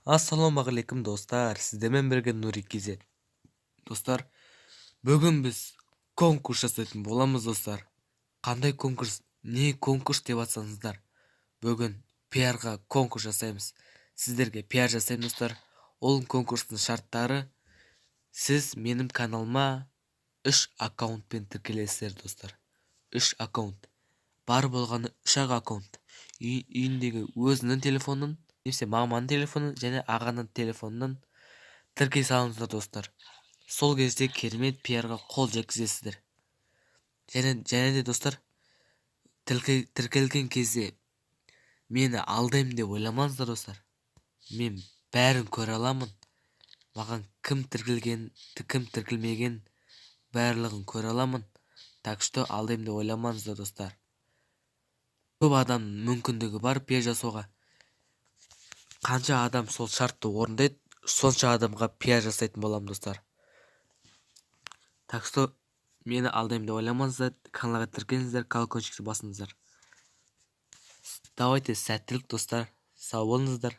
Ассалаумағалейкум достар, сіздермен бірге Нури KZ. Достар, бүгін біз конкурс жасайтын боламыз достар. Қандай конкурс, не конкурс деп атсаңыздар. Бүгін пиарға конкурс жасаймыз. Сіздерге пиар жасаймын достар. Ол конкурстың шарттары: сіз менің каналыма 3 аккаунтпен тіркелесіздер достар. 3 аккаунт. Бар болғаны 3 аккаунт. Үйіндегі өзінің телефонын, немесе маманың телефонын және ағаның телефонын тіркей салыңыздар достар. Сол кезде керемет пиарға қол жеткізесіздер. Және де достар, тіркелген кезде мені алдаймын деп ойламаңыздар достар. Мен бәрін көре аламын. Маған кім тіркелген, кім тіркелмеген барлығын көре аламын. Так что алдаймын деп ойламаңыздар достар. Көп адам мүмкіндігі бар пиар жасауға. Қанша адам сол шартты орындайды, сонша адамға пиар жасайтын болам достар. Так что мені алдаймын деп ойламаңыздар, каналға тіркеліңіздер, колокольчикті басыңыздар. Давайте, сәттілік достар, сау болыңыздар.